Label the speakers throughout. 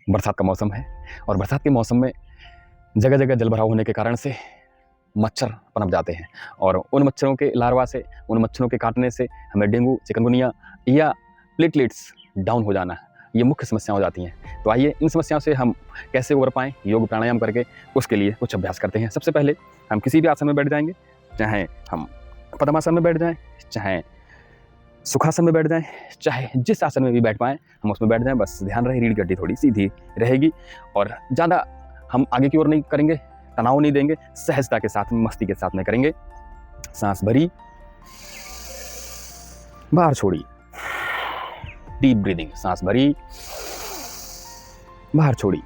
Speaker 1: बरसात का मौसम है और बरसात के मौसम में जगह जगह जलभराव होने के कारण से मच्छर पनप जाते हैं और उन मच्छरों के लार्वा से, उन मच्छरों के काटने से हमें डेंगू, चिकनगुनिया या प्लेटलेट्स डाउन हो जाना, ये मुख्य समस्याएं हो जाती हैं। तो आइए इन समस्याओं से हम कैसे उबर पाएँ योग प्राणायाम करके, उसके लिए कुछ अभ्यास करते हैं। सबसे पहले हम किसी भी आसन में बैठ जाएंगे, चाहे हम पद्मासन में बैठ जाएँ, चाहे सुखासन में बैठ जाएं, चाहे जिस आसन में भी बैठ पाएँ हम उसमें बैठ जाएं। बस ध्यान रहे रीढ़ की हड्डी थोड़ी सीधी रहेगी और ज़्यादा हम आगे की ओर नहीं करेंगे, तनाव नहीं देंगे, सहजता के साथ में, मस्ती के साथ में करेंगे। सांस भरी, बाहर छोड़ी, डीप ब्रीदिंग। सांस भरी, बाहर छोड़ी,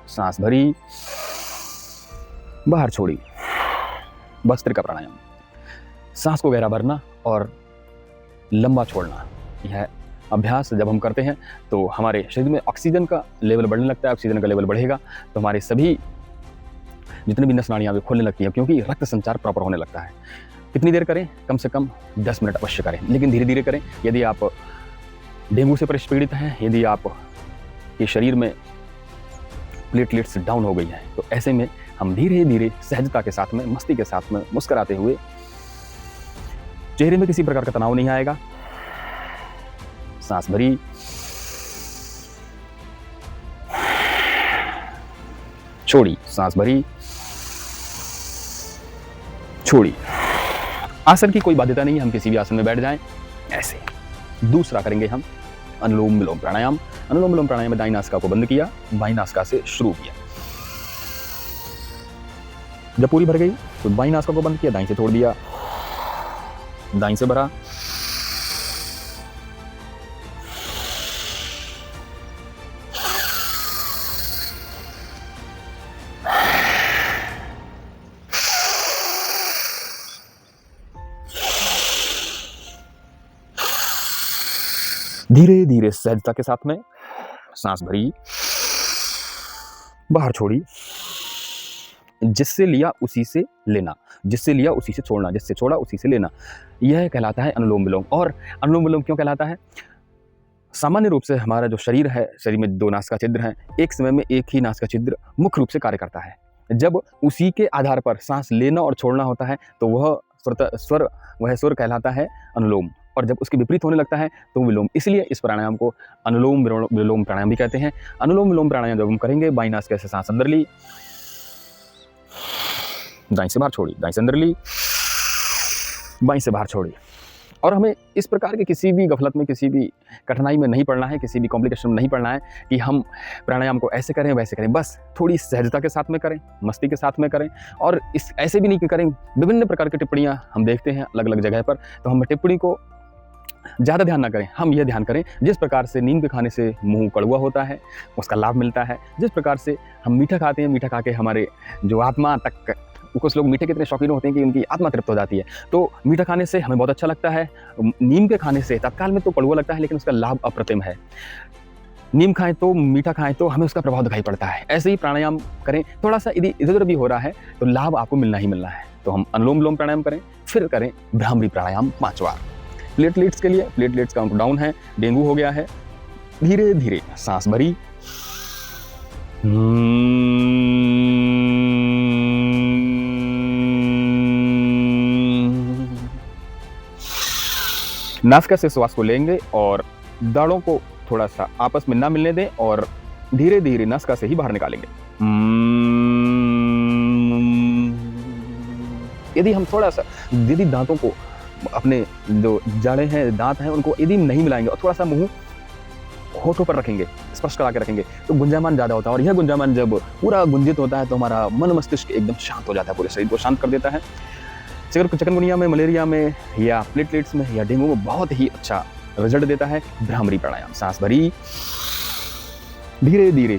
Speaker 1: सांस भरी, बाहर छोड़ी। भस्त्रिका प्राणायाम, सांस को गहरा भरना और लंबा छोड़ना। यह अभ्यास जब हम करते हैं तो हमारे शरीर में ऑक्सीजन का लेवल बढ़ने लगता है। ऑक्सीजन का लेवल बढ़ेगा तो हमारे सभी जितनी भी नस नाड़ियाँ खोलने लगती हैं, क्योंकि रक्त संचार प्रॉपर होने लगता है। कितनी देर करें? कम से कम 10 मिनट अवश्य करें, लेकिन धीरे धीरे करें। यदि आप डेंगू से पीड़ित हैं, यदि आप के शरीर में प्लेटलेट्स डाउन हो गई हैं, तो ऐसे में हम धीरे धीरे सहजता के साथ में, मस्ती के साथ में, मुस्कुराते हुए, चेहरे में किसी प्रकार का तनाव नहीं आएगा। सांस भरी, छोड़ी, सांस भरी, छोड़ी। आसन की कोई बाध्यता नहीं है, हम किसी भी आसन में बैठ जाएं। ऐसे दूसरा करेंगे हम अनुलोम विलोम प्राणायाम। अनुलोम विलोम प्राणायाम में दाईं नासिका को बंद किया, बाईं नासिका से शुरू किया। जब पूरी भर गई तो बाईं नासिका को बंद किया, दाईं से छोड़ दिया, दाईं से भरा, धीरे धीरे सहजता के साथ में सांस भरी, बाहर छोड़ी, जिससे लिया उसी से लेना, जिससे लिया उसी से छोड़ना, जिससे छोड़ा उसी से लेना। यह कहलाता है अनुलोम विलोम। और अनुलोम विलोम क्यों कहलाता है? सामान्य रूप से हमारा जो शरीर है, शरीर में 2 नासिका छिद्र हैं, एक समय में एक ही नासिका छिद्र मुख्य रूप से कार्य करता है। जब उसी के आधार पर सांस लेना और छोड़ना होता है तो वह स्वर कहलाता है अनुलोम, और जब उसके विपरीत होने लगता है तो विलोम। इसलिए इस प्राणायाम को अनुलोम विलोम प्राणायाम भी कहते हैं। अनुलोम विलोम प्राणायाम जब हम करेंगे, बाईं नासिका से सांस अंदर ली, दाईं से बाहर छोड़ी, दाईं से अंदर ली, बाईं से बाहर छोड़ी। और हमें इस प्रकार के किसी भी गफलत में, किसी भी कठिनाई में नहीं पड़ना है, किसी भी कॉम्प्लिकेशन में नहीं पड़ना है कि हम प्राणायाम को ऐसे करें वैसे करें। बस थोड़ी सहजता के साथ में करें, मस्ती के साथ में करें। और इस ऐसे भी नहीं करें, विभिन्न प्रकार की टिप्पणियाँ हम देखते हैं अलग अलग जगह पर, तो हम टिप्पणी को ज़्यादा ध्यान ना करें। हम यह ध्यान करें, जिस प्रकार से नीम के खाने से मुंह कड़वा होता है, उसका लाभ मिलता है। जिस प्रकार से हम मीठा खाते हैं, मीठा खा के हमारे जो आत्मा तक, कुछ लोग मीठे के इतने शौकीन होते हैं कि उनकी आत्मा तृप्त हो जाती है, तो मीठा खाने से हमें बहुत अच्छा लगता है। नीम के खाने से तत्काल में तो कड़वा लगता है, लेकिन उसका लाभ अप्रतिम है। नीम खाएं तो, मीठा खाएं तो हमें उसका प्रभाव दिखाई पड़ता है। ऐसे ही प्राणायाम करें, थोड़ा सा यदि इधर उधर भी हो रहा है तो लाभ आपको मिलना ही मिलना है। तो हम अनुलोम विलोम प्राणायाम करें, फिर करें भ्रामरी प्राणायाम 5 बार। प्लेटलेट्स के लिए, प्लेटलेट्स काउंट डाउन है, डेंगू हो गया है। धीरे धीरे सांस भरी, नासिका से श्वास को लेंगे और दाढ़ों को थोड़ा सा आपस में ना मिलने दें और धीरे धीरे नासिका से ही बाहर निकालेंगे। यदि हम थोड़ा सा, यदि दांतों को, अपने जो जड़ें हैं, दांत हैं, उनको यदि नहीं मिलाएंगे और थोड़ा सा मुंह होठों पर रखेंगे, स्पर्श करा के रखेंगे, तो गुंजायमान ज़्यादा होता है। और यह गुंजायमान जब पूरा गुंजित होता है तो हमारा मन मस्तिष्क एकदम शांत हो जाता है, पूरे शरीर को शांत कर देता है। चिकनगुनिया में, मलेरिया में या प्लेटलेट्स में या डेंगू में बहुत ही अच्छा रिजल्ट देता है भ्रामरी प्राणायाम। सांस भरी, धीरे धीरे,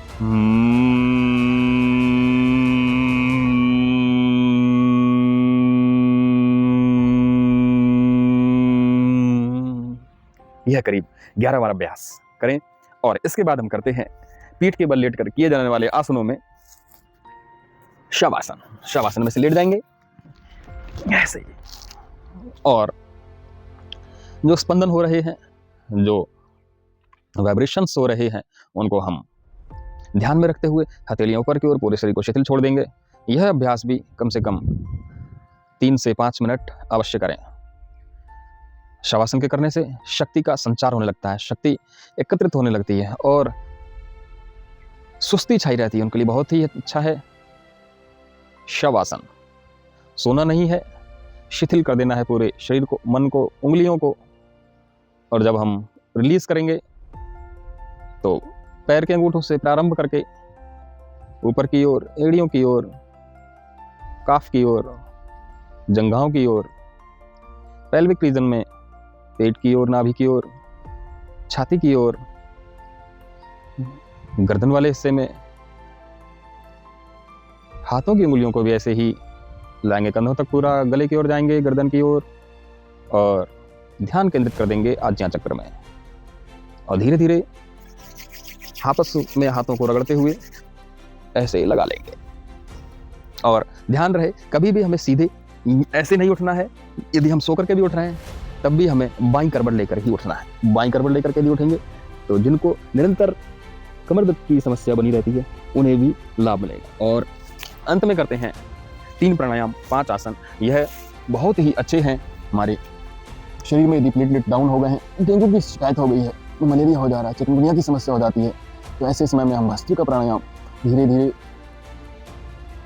Speaker 1: यह करीब 11 बार अभ्यास करें। और इसके बाद हम करते हैं पीठ के बल लेट कर किए जाने वाले आसनों में शवासन। शवासन में से लेट जाएंगे ऐसे ही, और जो स्पंदन हो रहे हैं, जो वाइब्रेशंस हो रहे हैं, उनको हम ध्यान में रखते हुए हथेलियां ऊपर की ओर, पूरे शरीर को शिथिल छोड़ देंगे। यह अभ्यास भी कम से कम 3 से 5 मिनट अवश्य करें। शवासन के करने से शक्ति का संचार होने लगता है, शक्ति एकत्रित होने लगती है और सुस्ती छाई रहती है। उनके लिए बहुत ही अच्छा है शवासन। सोना नहीं है, शिथिल कर देना है पूरे शरीर को, मन को, उंगलियों को। और जब हम रिलीज करेंगे तो पैर के अंगूठों से प्रारंभ करके ऊपर की ओर, एड़ियों की ओर, काफ की ओर, जंघाओं की ओर, पेल्विक रीजन में पेट की ओर, नाभि की ओर, छाती की ओर, गर्दन वाले हिस्से में, हाथों की उंगलियों को भी ऐसे ही लाएंगे कंधों तक, पूरा गले की ओर जाएंगे, गर्दन की ओर, और ध्यान केंद्रित कर देंगे आज्ञा चक्र में। और धीरे धीरे आपस में हाथों को रगड़ते हुए ऐसे ही लगा लेंगे। और ध्यान रहे, कभी भी हमें सीधे ऐसे नहीं उठना है। यदि हम सो करके भी उठ रहे हैं तब भी हमें बाईं करवट लेकर ही उठना है। बाईं करवट लेकर के भी उठेंगे तो जिनको निरंतर कमर दर्द की समस्या बनी रहती है उन्हें भी लाभ मिलेगा। और अंत में करते हैं 3 प्राणायाम, 5 आसन। यह बहुत ही अच्छे हैं। हमारे शरीर में यदि प्लेटलेट डाउन हो गए हैं, डेंगू की शिकायत हो गई है, मलेरिया हो जा रहा है, चिकनगुनिया की समस्या हो जाती है, तो ऐसे समय में हम भस्त्रिका प्राणायाम, धीरे धीरे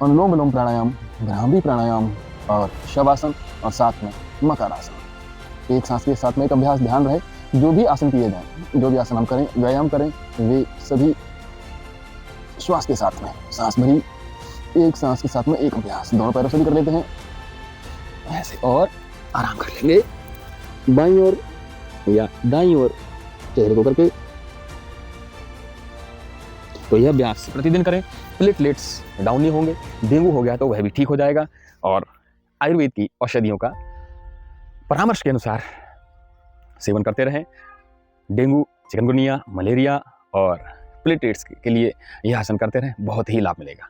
Speaker 1: अनुलोम विलोम प्राणायाम, भ्रामरी प्राणायाम और शवासन, और साथ में मकरासन। एक सांस के साथ में एक अभ्यास। ध्यान रहे, जो भी आसन किए जाएं, जो भी आसन हम करें, व्यायाम करें, वे सभी श्वास के साथ में, सांस भरी एक सांस के साथ में एक अभ्यास। दोनों पैरों से भी कर लेते हैं ऐसे, और आराम कर लेंगे। बाईं ओर या दाईं ओर चेहरे को करके। तो यह अभ्यास प्रतिदिन करें। प्लेटलेट्स डाउन नहीं होंगे। डेंगू हो गया तो वह भी ठीक हो जाएगा। और आयुर्वेद की औषधियों का परामर्श के अनुसार सेवन करते रहें। डेंगू, चिकनगुनिया, मलेरिया और प्लेटलेट्स के लिए यह आसन करते रहें, बहुत ही लाभ मिलेगा।